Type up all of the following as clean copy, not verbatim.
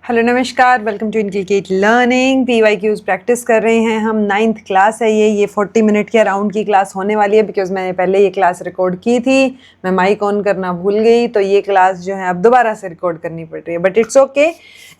Hello नमस्कार, welcome to inculcate learning. PYQs practice कर रहे हैं हम। 9th क्लास है ये 40 मिनट के अराउंड की क्लास होने वाली है बिकॉज मैंने पहले ये क्लास रिकॉर्ड की थी, मैं माइक ऑन करना भूल गई, तो ये क्लास जो है अब दोबारा से रिकॉर्ड करनी पड़ रही है, बट इट्स ओके।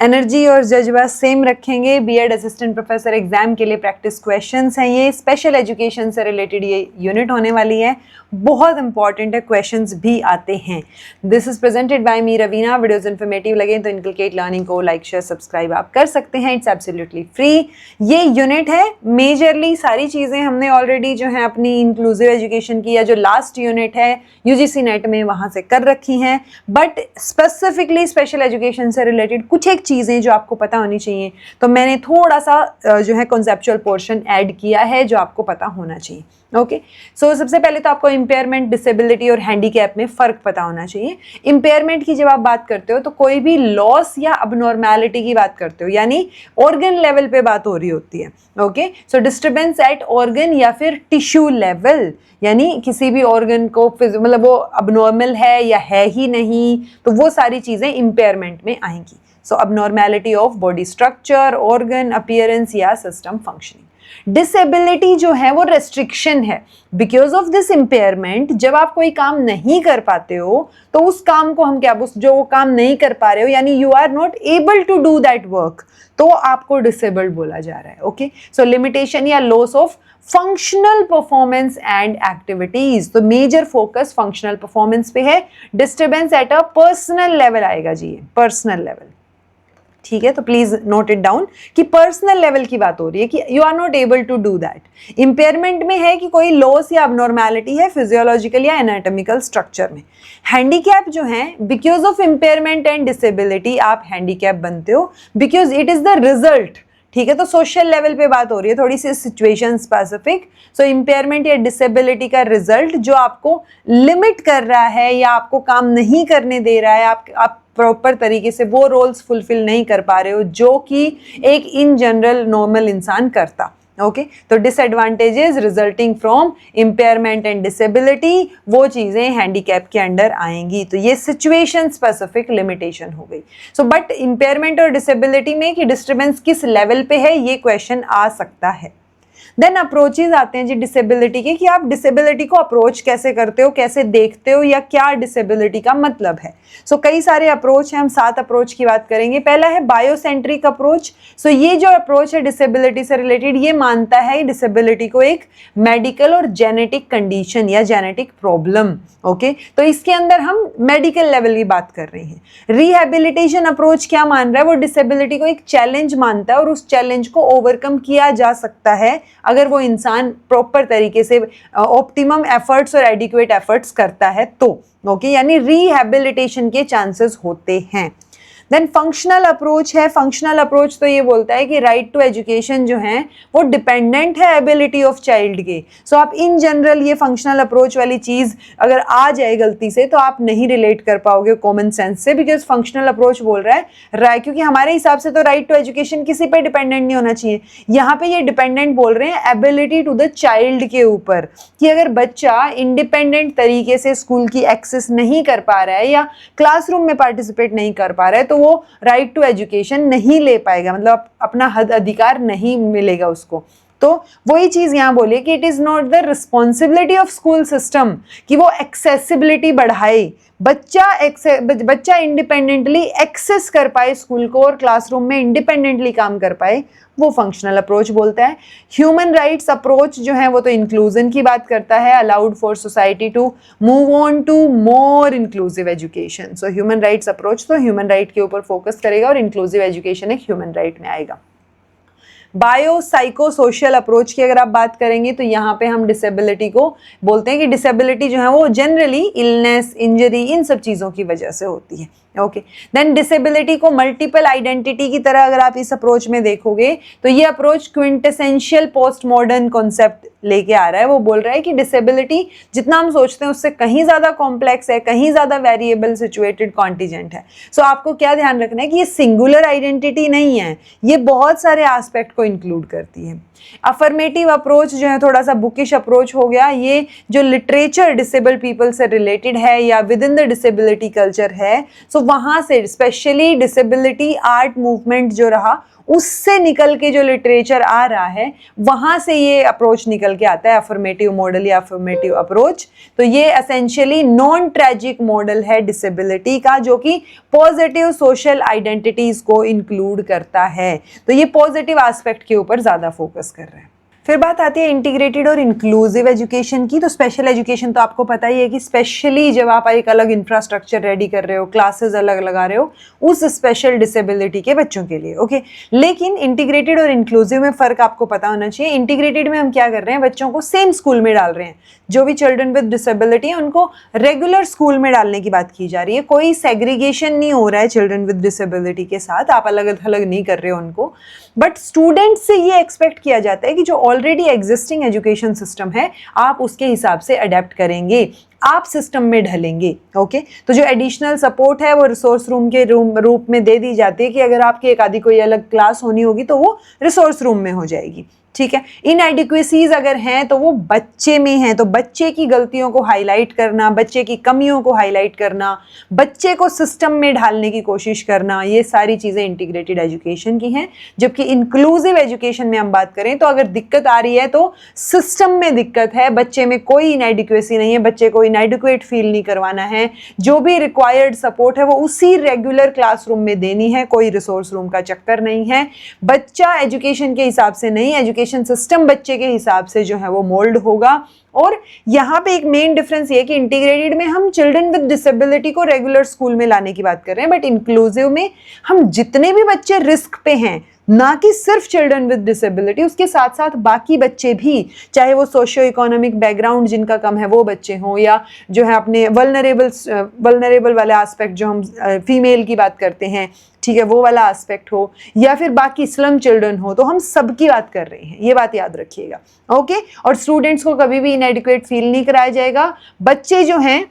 एनर्जी और जज्बा सेम रखेंगे। बीएड असिस्टेंट प्रोफेसर एग्जाम के लिए प्रैक्टिस क्वेश्चंस हैं ये, स्पेशल एजुकेशन से रिलेटेड ये यूनिट होने वाली है, बहुत इंपॉर्टेंट है, क्वेश्चंस भी आते हैं। This is presented by me Raveena. Videos informative लगे तो इनकलकेट लर्निंग को लाइक शेयर सब्सक्राइब आप कर सकते हैं, इट्स एब्सोल्युटली फ्री। ये यूनिट है, मेजरली सारी चीज़ें हमने ऑलरेडी जो है अपनी इंक्लूसिव एजुकेशन की या जो लास्ट यूनिट है यूजीसी नेट में वहाँ से कर रखी हैं, बट स्पेसिफिकली स्पेशल एजुकेशन से रिलेटेड कुछ एक चीज़ें जो आपको पता होनी चाहिए, तो मैंने थोड़ा सा जो है कॉन्सेप्चुअल पोर्शन ऐड किया है जो आपको पता होना चाहिए। ओके, सो सबसे पहले तो आपको इम्पेयरमेंट, डिसेबिलिटी और हैंडीकैप में फ़र्क पता होना चाहिए। इम्पेयरमेंट की जब आप बात करते हो तो कोई भी लॉस या अबनॉर्मैलिटी की बात करते हो, यानी ऑर्गन लेवल पे बात हो रही होती है। ओके, सो डिस्टर्बेंस एट ऑर्गन या फिर टिश्यू लेवल, यानी किसी भी ऑर्गन को मतलब वो अबनॉर्मल है या है ही नहीं, तो वो सारी चीज़ें इम्पेयरमेंट में आएंगी। So abnormality of body structure, organ appearance या सिस्टम फंक्शनिंग। डिसेबिलिटी जो है वो रेस्ट्रिक्शन है। बिकॉज ऑफ दिस इम्पेयरमेंट जब आप कोई काम नहीं कर पाते हो तो उस काम को हम क्या, जो वो काम नहीं कर पा रहे हो, यानी you are not able to do that work, तो आपको डिसेबल्ड बोला जा रहा है। ओके, सो लिमिटेशन या loss of functional performance and activities, तो मेजर फोकस फंक्शनल परफॉर्मेंस पे है। Disturbance at a personal level आएगा जी, पर्सनल लेवल, ठीक है, तो प्लीज नोट इट डाउन कि पर्सनल लेवल की बात हो रही है कि you are not able to do that. Impairment में है कि कोई लॉस या अबनॉर्मैलिटी है फिजियोलॉजिकल या एनाटॉमिकल स्ट्रक्चर में। हैंडीकैप जो है, because of impairment and disability आप हैंडीकैप बनते हो because it is the result, ठीक है, तो सोशल लेवल पे बात हो रही है, थोड़ी सी सिचुएशन स्पेसिफिक। सो इंपेयरमेंट या डिसेबिलिटी का रिजल्ट जो आपको लिमिट कर रहा है या आपको काम नहीं करने दे रहा है, आप प्रॉपर तरीके से वो रोल्स फुलफिल नहीं कर पा रहे हो जो कि एक इन जनरल नॉर्मल इंसान करता। ओके, तो disadvantages resulting from impairment and disability, वो चीज़ें हैंडीकैप के अंडर आएंगी, तो ये सिचुएशन स्पेसिफिक लिमिटेशन हो गई। सो बट इंपेयरमेंट और डिसेबिलिटी में कि डिस्टर्बेंस किस लेवल पे है, ये क्वेश्चन आ सकता है। देन अप्रोचेज आते हैं जी डिसेबिलिटी के, कि आप डिसेबिलिटी को अप्रोच कैसे करते हो, कैसे देखते हो, या क्या डिसेबिलिटी का मतलब है। सो कई सारे अप्रोच हैं, हम 7 अप्रोच की बात करेंगे। पहला है बायोसेंट्रिक अप्रोच। सो ये जो अप्रोच है डिसेबिलिटी से रिलेटेड, ये मानता है डिसेबिलिटी को एक मेडिकल और जेनेटिक कंडीशन या जेनेटिक प्रॉब्लम। ओके, तो इसके अंदर हम मेडिकल लेवल की बात कर रहे हैं। रिहैबिलिटेशन अप्रोच क्या मान रहा है, वो डिसेबिलिटी को एक चैलेंज मानता है और उस चैलेंज को ओवरकम किया जा सकता है अगर वो इंसान प्रॉपर तरीके से ऑप्टिमम एफर्ट्स और एडिक्वेट एफर्ट्स करता है तो। ओके, यानी रिहैबिलिटेशन के चांसेस होते हैं। देन फंक्शनल अप्रोच है। फंक्शनल अप्रोच तो ये बोलता है कि राइट टू एजुकेशन जो है वो डिपेंडेंट है एबिलिटी ऑफ चाइल्ड के। सो आप इन जनरल ये फंक्शनल अप्रोच वाली चीज़ अगर आ जाए गलती से तो आप नहीं रिलेट कर पाओगे कॉमन सेंस से, बिकॉज फंक्शनल अप्रोच बोल रहा है क्योंकि हमारे हिसाब से तो राइट टू एजुकेशन किसी पे डिपेंडेंट नहीं होना चाहिए, यहाँ पे ये डिपेंडेंट बोल रहे हैं एबिलिटी टू द चाइल्ड के ऊपर, कि अगर बच्चा इंडिपेंडेंट तरीके से स्कूल की एक्सेस नहीं कर पा रहा है या क्लासरूम में पार्टिसिपेट नहीं कर पा रहा है तो वो राइट टू एजुकेशन नहीं ले पाएगा, मतलब अपना हद अधिकार नहीं मिलेगा उसको। तो वही चीज यहां बोले कि it is not the responsibility of school system कि वो एक्सेसिबिलिटी बढ़ाए, बच्चा इंडिपेंडेंटली एक्सेस कर पाए स्कूल को और क्लासरूम में इंडिपेंडेंटली काम कर पाए, वो फंक्शनल अप्रोच बोलता है। ह्यूमन राइट्स अप्रोच जो है वो तो इंक्लूजन की बात करता है, allowed for society to move on to more inclusive education. So human rights approach तो ह्यूमन राइट के ऊपर फोकस करेगा और इंक्लूसिव एजुकेशन एक ह्यूमन राइट में आएगा। बायो साइको सोशल अप्रोच की अगर आप बात करेंगे तो यहाँ पे हम डिसेबिलिटी को बोलते हैं कि डिसेबिलिटी जो है वो जनरली इलनेस, इंजरी, इन सब चीज़ों की वजह से होती है। ओके, देन डिसेबिलिटी को मल्टीपल आइडेंटिटी की तरह अगर आप इस अप्रोच में देखोगे तो ये approach quintessential post modern concept लेके आ रहा है। वो बोल रहा है कि डिसेबिलिटी जितना हम सोचते हैं उससे कहीं ज़्यादा कॉम्प्लेक्स है, कहीं ज़्यादा वेरिएबल सिचुएटेड कॉन्टिजेंट है। सो आपको क्या ध्यान रखना है कि ये सिंगुलर आइडेंटिटी नहीं है, ये बहुत सारे एस्पेक्ट को इंक्लूड करती है। अफर्मेटिव अप्रोच जो है थोड़ा सा बुकिश अप्रोच हो गया, ये जो लिटरेचर डिसेबल पीपल से रिलेटेड है या with in the disability culture है, सो वहां से स्पेशली डिसेबिलिटी आर्ट मूवमेंट जो रहा उससे निकल के जो लिटरेचर आ रहा है वहां से ये अप्रोच निकल के आता है, अफर्मेटिव मॉडल या अफर्मेटिव अप्रोच। तो ये एसेंशियली नॉन ट्रेजिक मॉडल है डिसेबिलिटी का, जो कि पॉजिटिव सोशल आइडेंटिटीज को इंक्लूड करता है। तो ये पॉजिटिव एस्पेक्ट के ऊपर ज्यादा फोकस कर रहे हैं। फिर बात आती है इंटीग्रेटेड और इंक्लूसिव एजुकेशन की। तो स्पेशल एजुकेशन तो आपको पता ही है कि स्पेशली जब आप एक अलग इंफ्रास्ट्रक्चर रेडी कर रहे हो, क्लासेस अलग लगा रहे हो उस स्पेशल डिसेबिलिटी के बच्चों के लिए, ओके। लेकिन इंटीग्रेटेड और इंक्लूसिव में फ़र्क आपको पता होना चाहिए। इंटीग्रेटेड में हम क्या कर रहे हैं, बच्चों को सेम स्कूल में डाल रहे हैं। जो भी चिल्ड्रन विद डिसेबिलिटी है उनको रेगुलर स्कूल में डालने की बात की जा रही है। कोई सेग्रीगेशन नहीं हो रहा है चिल्ड्रन विद डिसेबिलिटी के साथ, आप अलग अलग नहीं कर रहे हो उनको। बट स्टूडेंट से ये एक्सपेक्ट किया जाता है कि जो ऑलरेडी एग्जिस्टिंग एजुकेशन सिस्टम है आप उसके हिसाब से अडेप्ट करेंगे, आप सिस्टम में ढलेंगे, ओके। तो जो एडिशनल सपोर्ट है वो रिसोर्स रूम के रूप में दे दी जाती है कि अगर आपकी एक आधी कोई अलग क्लास होनी होगी तो वो रिसोर्स रूम में हो जाएगी, ठीक है। इनएडिक्वेसीज अगर हैं तो वो बच्चे में हैं, तो बच्चे की गलतियों को हाईलाइट करना, बच्चे की कमियों को हाईलाइट करना, बच्चे को सिस्टम में ढालने की कोशिश करना, ये सारी चीज़ें इंटीग्रेटेड एजुकेशन की हैं। जबकि इंक्लूसिव एजुकेशन में हम बात करें तो अगर दिक्कत आ रही है तो सिस्टम में दिक्कत है, बच्चे में कोई इनएडिक्वेसी नहीं है, बच्चे को इनएडिक्वेट फील नहीं करवाना है। जो भी रिक्वायर्ड सपोर्ट है वो उसी रेगुलर क्लासरूम में देनी है, कोई रिसोर्स रूम का चक्कर नहीं है। बच्चा एजुकेशन के हिसाब से नहीं, एजुकेशन सिस्टम बच्चे के हिसाब से जो है वो मोल्ड होगा। और यहाँ पे एक मेन डिफरेंस ये है कि इंटीग्रेटेड में हम चिल्ड्रन विद डिसेबिलिटी को रेगुलर स्कूल में लाने की बात कर रहे हैं, बट इंक्लूसिव में हम जितने भी बच्चे रिस्क पे हैं, ना कि सिर्फ चिल्ड्रन विद डिसेबिलिटी, उसके साथ साथ बाकी बच्चे भी, चाहे वो सोशियो इकोनॉमिक बैकग्राउंड जिनका कम है वो बच्चे हों, या जो है अपने वल्नरेबल वाले एस्पेक्ट जो हम फीमेल की बात करते हैं, ठीक है, वो वाला एस्पेक्ट हो, या फिर बाकी स्लम चिल्ड्रन हो, तो हम सबकी बात कर रहे हैं, ये बात याद रखिएगा, ओके। और स्टूडेंट्स को कभी भी इनएडिक्वेट फील नहीं कराया जाएगा। बच्चे जो हैं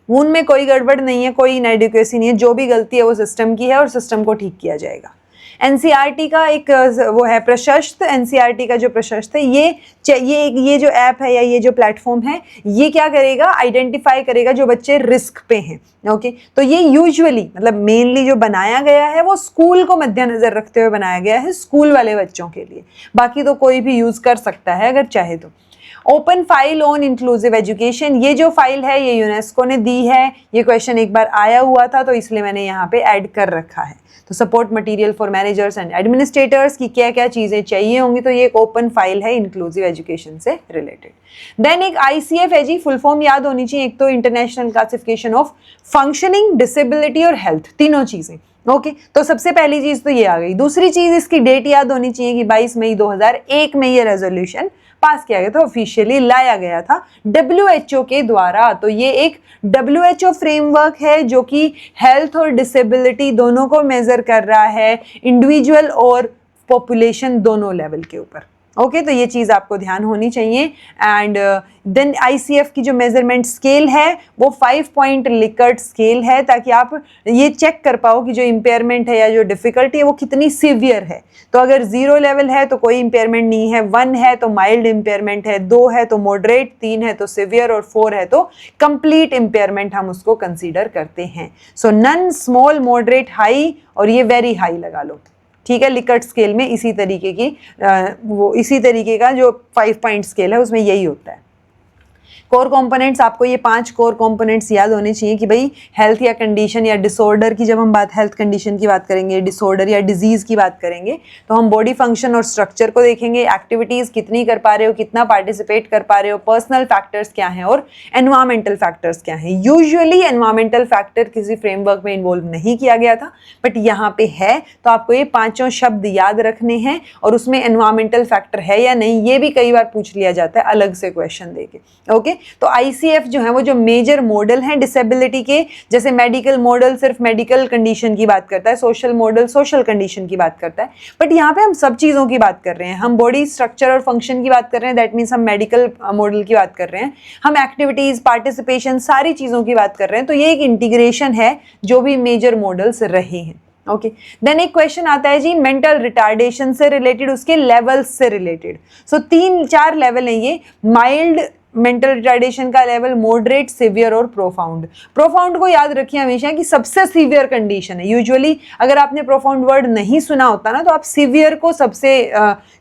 उनमें कोई गड़बड़ नहीं है, कोई इनएडिक्वेसी नहीं है, जो भी गलती है वो सिस्टम की है और सिस्टम को ठीक किया जाएगा। एनसीईआरटी का एक वो है प्रशस्त, एनसीईआरटी का जो प्रशस्त है, ये जो ऐप है या ये जो प्लेटफॉर्म है, ये क्या करेगा, आइडेंटिफाई करेगा जो बच्चे रिस्क पे हैं, ओके। तो ये यूजुअली मतलब मेनली जो बनाया गया है वो स्कूल को मद्देनजर रखते हुए बनाया गया है, स्कूल वाले बच्चों के लिए। बाकी तो कोई भी यूज कर सकता है अगर चाहे तो। Open file on inclusive education, ये जो फाइल है ये यूनेस्को ने दी है। ये क्वेश्चन एक बार आया हुआ था तो इसलिए मैंने यहाँ पे ऐड कर रखा है। तो support material for managers and administrators की क्या क्या चीज़ें चाहिए होंगी, तो ये एक ओपन फाइल है इंक्लूसिव एजुकेशन से रिलेटेड। देन एक ICF है जी, फुल फॉर्म याद होनी चाहिए। एक तो international classification of functioning, disability और हेल्थ, तीनों चीज़ें, ओके। तो सबसे पहली चीज़ तो ये आ गई। दूसरी चीज़ इसकी डेट याद होनी चाहिए कि 22 मई 2001 में ये रेजोल्यूशन पास किया गया था, ऑफिशियली लाया गया था WHO के द्वारा। तो ये एक WHO फ्रेमवर्क है जो कि हेल्थ और डिसेबिलिटी दोनों को मेजर कर रहा है, इंडिविजुअल और पॉपुलेशन दोनों लेवल के ऊपर, ओके। तो ये चीज़ आपको ध्यान होनी चाहिए। एंड देन ICF की जो मेजरमेंट स्केल है वो 5 पॉइंट लिकर्ट स्केल है, ताकि आप ये चेक कर पाओ कि जो इम्पेयरमेंट है या जो डिफ़िकल्टी है वो कितनी सीवियर है। तो अगर 0 लेवल है तो कोई इम्पेयरमेंट नहीं है, 1 है तो माइल्ड इम्पेयरमेंट है, 2 है तो मॉडरेट, 3 है तो सीवियर और 4 है तो कंप्लीट इम्पेयरमेंट हम उसको कंसीडर करते हैं। सो नन, स्मॉल, मॉडरेट, हाई और ये वेरी हाई लगा लो, ठीक है। लिकर्ट स्केल में इसी तरीके की इसी तरीके का जो 5 पॉइंट स्केल है उसमें यही होता है। कोर कंपोनेंट्स, आपको ये 5 कोर कंपोनेंट्स याद होने चाहिए कि भाई हेल्थ या कंडीशन या डिसऑर्डर की, जब हम हेल्थ कंडीशन की बात करेंगे, डिसऑर्डर या डिजीज़ की बात करेंगे, तो हम बॉडी फंक्शन और स्ट्रक्चर को देखेंगे, एक्टिविटीज़ कितनी कर पा रहे हो, कितना पार्टिसिपेट कर पा रहे हो, पर्सनल फैक्टर्स क्या हैं और एनवायरमेंटल फैक्टर्स क्या हैं। यूजुअली एनवायरमेंटल फैक्टर किसी फ्रेमवर्क में इन्वॉल्व नहीं किया गया था, बट यहाँ पे है, तो आपको ये 5 शब्द याद रखने हैं। और उसमें एनवायरमेंटल फैक्टर है या नहीं ये भी कई बार पूछ लिया जाता है अलग से क्वेश्चन देके, ओके। तो ICF जो है वो जो मेजर मॉडल हैं डिसेबिलिटी के, जैसे मेडिकल मॉडल सिर्फ मेडिकल कंडीशन की बात करता है, सोशल मॉडल सोशल कंडीशन की बात करता है, बट यहाँ पे हम सब चीज़ों की बात कर रहे हैं। हम बॉडी स्ट्रक्चर और फंक्शन की बात कर रहे हैं, दैट मीन्स हम मेडिकल मॉडल की बात कर रहे हैं, हम एक्टिविटीज़, पार्टिसिपेशन, सारी चीज़ों की बात कर रहे हैं। तो ये एक इंटीग्रेशन है जो भी मेजर मॉडल्स रहे हैं, ओके। देन एक क्वेश्चन आता है जी मेंटल रिटार्डेशन से रिलेटेड, उसके लेवल्स से रिलेटेड। सो 3-4 लेवल हैं ये, माइल्ड, मेंटल रिटार्डेशन का लेवल मॉडरेट, सिवियर और प्रोफाउंड। प्रोफाउंड को याद रखिए हमेशा कि सबसे सीवियर कंडीशन है। यूजुअली अगर आपने प्रोफाउंड वर्ड नहीं सुना होता ना तो आप सीवियर को सबसे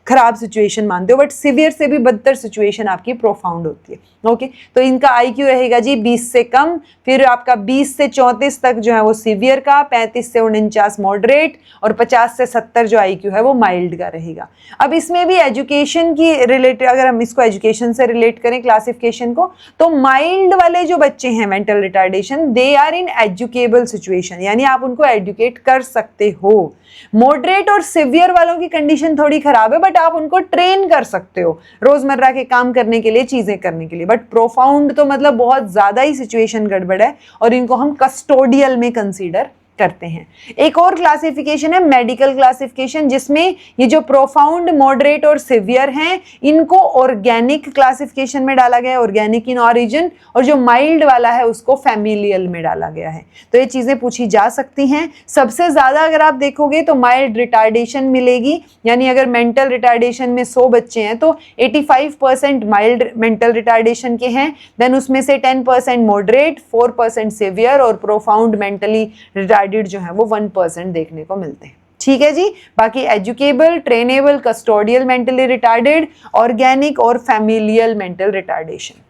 खराब सिचुएशन मानते हो, बट सीवियर से भी बदतर सिचुएशन आपकी प्रोफाउंड होती है। ओके, तो इनका आईक्यू रहेगा जी 20 से कम, फिर आपका 20 से 34 तक जो है वो सीवियर का, 35 से 49 मॉडरेट और 50 से 70 जो आईक्यू है वो माइल्ड का रहेगा। अब इसमें भी एजुकेशन की रिलेटेड, अगर हम इसको एजुकेशन से रिलेट करें क्लासिफिकेशन को, तो माइल्ड वाले जो बच्चे हैं mental retardation, they are in educable situation, यानी आप उनको एजुकेट कर सकते हो। मॉडरेट और सिवियर वालों की कंडीशन थोड़ी खराब है, बट आप उनको ट्रेन कर सकते हो रोजमर्रा के काम करने के लिए, चीजें करने के लिए। बट प्रोफाउंड तो मतलब बहुत ज्यादा ही सिचुएशन गड़बड़ है और इनको हम कस्टोडियल में कंसीडर करते हैं। एक और क्लासिफिकेशन है मेडिकल क्लासिफिकेशन, जिसमें ये जो प्रोफाउंड, मॉडरेट और सिवियर हैं इनको ऑर्गेनिक क्लासिफिकेशन में डाला गया है, ऑर्गेनिक इन ऑरिजिन, और जो माइल्ड वाला है उसको फैमिलियल में डाला गया है। तो ये चीजें पूछी जा सकती हैं। सबसे ज्यादा अगर आप देखोगे तो माइल्ड रिटार्डेशन मिलेगी, यानी अगर मेंटल रिटार्डेशन में 100 बच्चे हैं तो 85% माइल्ड मेंटल रिटार्डेशन के हैं, देन उसमें से 10% मॉडरेट, 4% सिवियर और प्रोफाउंड मेंटली रिटार्डेड जो है वो 1% देखने को मिलते हैं। ठीक है जी। बाकी educable, trainable, custodial mentally retarded, organic और फैमिलियल मेंटल रिटार्डेशन।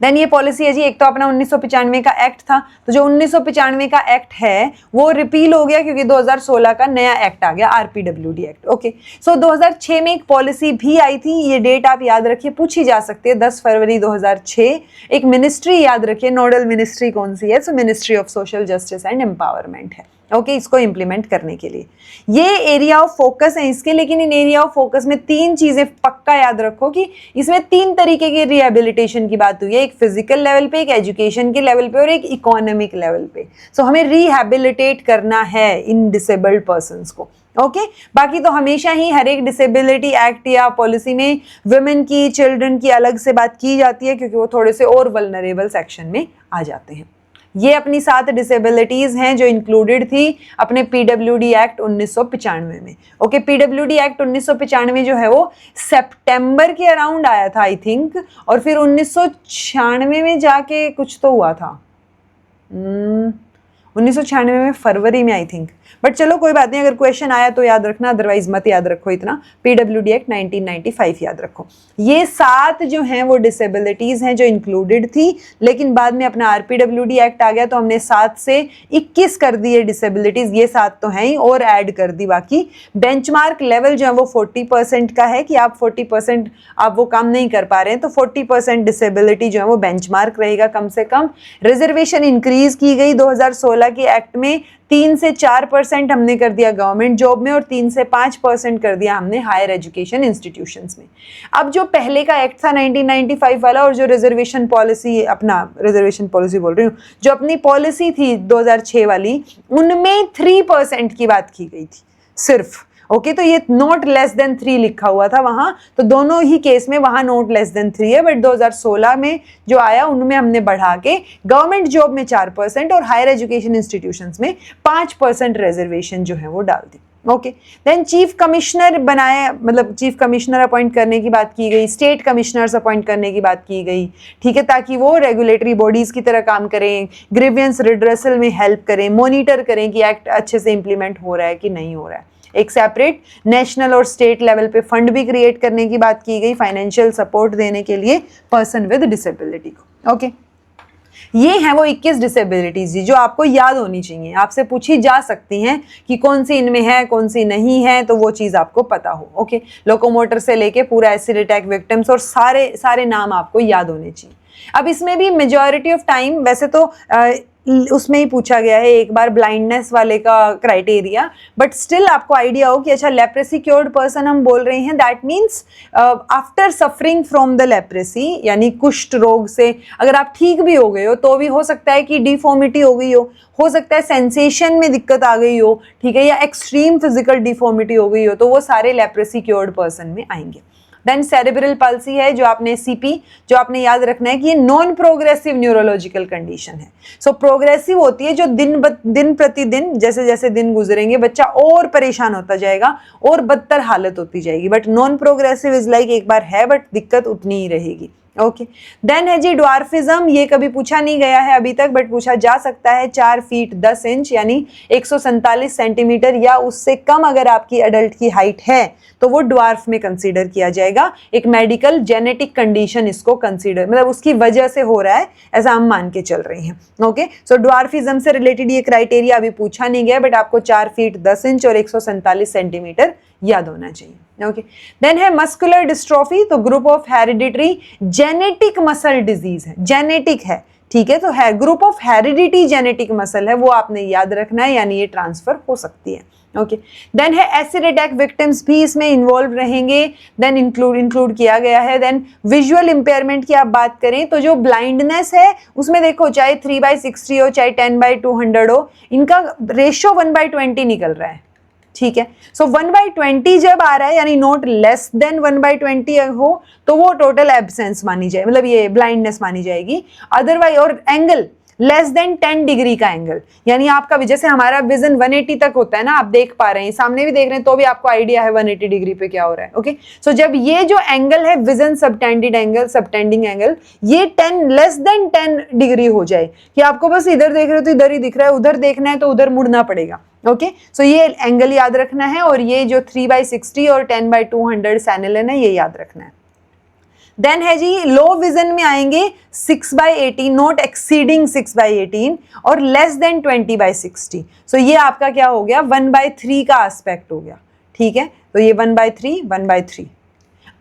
देन ये पॉलिसी है जी, एक तो अपना 1995 का एक्ट था, तो जो 1995 का एक्ट है वो रिपील हो गया क्योंकि 2016 का नया एक्ट आ गया, आरपीडब्ल्यूडी एक्ट। ओके, सो 2006 में एक पॉलिसी भी आई थी, ये डेट आप याद रखिए, पूछी जा सकती है, 10 फरवरी 2006। एक मिनिस्ट्री याद रखिए, नोडल मिनिस्ट्री कौन सी है, सो ministry of social justice and empowerment है। ओके, इसको इंप्लीमेंट करने के लिए ये एरिया ऑफ फोकस है इसके। लेकिन इन एरिया ऑफ फोकस में 3 चीजें पक्का याद रखो कि इसमें 3 तरीके की रिहेबिलिटेशन की बात हुई है, एक फिजिकल लेवल पे, एक एजुकेशन के लेवल पे और एक इकोनॉमिक लेवल पे। सो हमें रिहेबिलिटेट करना है इन डिसेबल्ड पर्संस को। ओके, बाकी तो हमेशा ही हर एक डिसेबिलिटी एक्ट या पॉलिसी में वुमेन की, चिल्ड्रन की अलग से बात की जाती है क्योंकि वो थोड़े से और वल्नरेबल सेक्शन में आ जाते हैं। ये अपनी 7 डिसेबिलिटीज हैं जो इंक्लूडेड थी अपने पीडब्ल्यूडी एक्ट 1995 में। ओके, पीडब्ल्यूडी एक्ट 1995 जो है वो सितंबर के अराउंड आया था आई थिंक, और फिर 1996 में जाके कुछ तो हुआ था, 1996 में फरवरी में आई थिंक, बट चलो कोई बात नहीं, अगर क्वेश्चन आया तो याद रखना, अदरवाइज मत याद रखो इतना। पीडब्ल्यूडी एक्ट 1995 याद रखो। ये 7 जो हैं वो डिसेबिलिटीज हैं जो इंक्लूडेड थी, लेकिन बाद में अपना आरपीडब्ल्यूडी एक्ट आ गया तो हमने 7 से 21 कर दिए डिसेबिलिटीज। ये 7 तो हैं ही और ऐड कर दी बाकी। बेंचमार्क लेवल जो है वो 40% का है कि आप 40% आप वो काम नहीं कर पा रहे हैं तो 40% डिसेबिलिटी जो है वो बेंचमार्क रहेगा कम से कम। रिजर्वेशन इंक्रीज की गई 2016 के एक्ट में, 3 से 4% हमने कर दिया गवर्नमेंट जॉब में और 3 से 5% कर दिया हमने हायर एजुकेशन इंस्टीट्यूशंस में। अब जो पहले का एक्ट था 1995 वाला और जो रिजर्वेशन पॉलिसी, अपना रिजर्वेशन पॉलिसी बोल रही हूँ, जो अपनी पॉलिसी थी 2006 वाली, उनमें 3% की बात की गई थी सिर्फ। ओके, तो ये नॉट लेस देन 3 लिखा हुआ था वहां, तो दोनों ही केस में वहां नॉट लेस देन 3 है, बट 2016 में जो आया उनमें हमने बढ़ा के गवर्नमेंट जॉब में 4% और हायर एजुकेशन इंस्टीट्यूशंस में 5% रिजर्वेशन जो है वो डाल दी। ओके, देन चीफ कमिश्नर बनाया, मतलब चीफ कमिश्नर अपॉइंट करने की बात की गई, स्टेट कमिश्नर्स अपॉइंट करने की बात की गई, ठीक है, ताकि वो रेगुलेटरी बॉडीज की तरह काम करें, ग्रीवियंस रिड्रेसल में हेल्प करें, मॉनिटर करें कि एक्ट अच्छे से इंप्लीमेंट हो रहा है कि नहीं हो रहा है। एक सेपरेट नेशनल और स्टेट लेवल पे फंड भी क्रिएट करने की बात की गई फाइनेंशियल सपोर्ट देने के लिए पर्सन विद डिसेबिलिटी को। ओके, ये हैं वो 21 डिसेबिलिटीज जो आपको याद होनी चाहिए, आपसे पूछी जा सकती हैं कि कौन सी इनमें है कौन सी नहीं है, तो वो चीज़ आपको पता हो। ओके, लोकोमोटर से लेके पूरा एसिड अटैक विक्टिम्स और सारे नाम आपको याद होने चाहिए। अब इसमें भी मेजॉरिटी ऑफ टाइम वैसे तो उसमें ही पूछा गया है एक बार ब्लाइंडनेस वाले का क्राइटेरिया, बट स्टिल आपको आइडिया हो कि अच्छा लेप्रेसी क्योर्ड पर्सन हम बोल रहे हैं, that means after suffering from the leprosy, यानी कुष्ठ रोग से अगर आप ठीक भी हो गए हो तो भी हो सकता है कि डिफॉर्मिटी हो गई हो सकता है सेंसेशन में दिक्कत आ गई हो, ठीक है, या एक्सट्रीम फिजिकल डिफॉर्मिटी हो गई हो, तो वो सारे लेप्रेसी क्योर्ड पर्सन में आएंगे। देन सेरेब्रल पाल्सी है जो आपने सीपी, जो आपने याद रखना है कि ये नॉन प्रोग्रेसिव न्यूरोलॉजिकल कंडीशन है। सो प्रोग्रेसिव होती है जो दिन प्रतिदिन जैसे जैसे दिन गुजरेंगे बच्चा और परेशान होता जाएगा और बदतर हालत होती जाएगी, but non progressive is like एक बार है बट दिक्कत उतनी ही रहेगी। ओके देन है जी ड्वार्फिज्म, ये कभी पूछा नहीं गया है अभी तक बट पूछा जा सकता है। 4 फीट 10 इंच यानी 147 सेंटीमीटर या उससे कम अगर आपकी अडल्ट की हाइट है तो वो ड्वार्फ में कंसीडर किया जाएगा। एक मेडिकल जेनेटिक कंडीशन इसको कंसीडर, मतलब उसकी वजह से हो रहा है ऐसा हम मान के चल रहे हैं। ओके सो ड्वार्फिज्म से रिलेटेड ये क्राइटेरिया अभी पूछा नहीं गया बट आपको 4 फीट 10 इंच और 147 सेंटीमीटर याद होना चाहिए। ओके देन है मस्कुलर डिस्ट्रोफी, तो group of hereditary genetic muscle disease है, जेनेटिक है, ठीक है, तो है group of heredity genetic muscle है, वो आपने याद रखना है, यानी ये ट्रांसफर हो सकती है। ओके देन है एसिड अटैक विक्टिम्स भी इसमें इन्वॉल्व रहेंगे, देन इंक्लूड किया गया है। देन विजुअल इंपेयरमेंट की आप बात करें तो जो ब्लाइंडनेस है उसमें देखो चाहे 3/60 हो चाहे 10/200 हो, इनका रेशियो 1/20 निकल रहा है, ठीक है। सो 1/20 जब आ रहा है यानी नॉट लेस देन 1/20 हो तो वो टोटल एब्सेंस मानी जाए, मतलब ये ब्लाइंडनेस मानी जाएगी। अदरवाइज और एंगल लेस देन 10 डिग्री का एंगल, यानी आपका जैसे हमारा विजन 180 तक होता है ना, आप देख पा रहे हैं, सामने भी देख रहे हैं तो भी आपको आइडिया है 180 डिग्री पे क्या हो रहा है। ओके सो जब ये जो एंगल है vision subtended angle, subtending angle, ये 10 लेस देन 10 डिग्री हो जाए कि आपको बस इधर देख रहे हो तो इधर ही दिख रहा है, उधर देखना है तो उधर मुड़ना पड़ेगा। ओके सो ये एंगल याद रखना है और ये जो 3/60 और 10/200 सैनिलन है ये याद रखना है। देन है जी लो विजन में आएंगे 6/18, नॉट एक्सीडिंग 6/18 और लेस देन 20/60। सो ये आपका क्या हो गया 1/3 का एस्पेक्ट हो गया, ठीक है, तो ये 1/3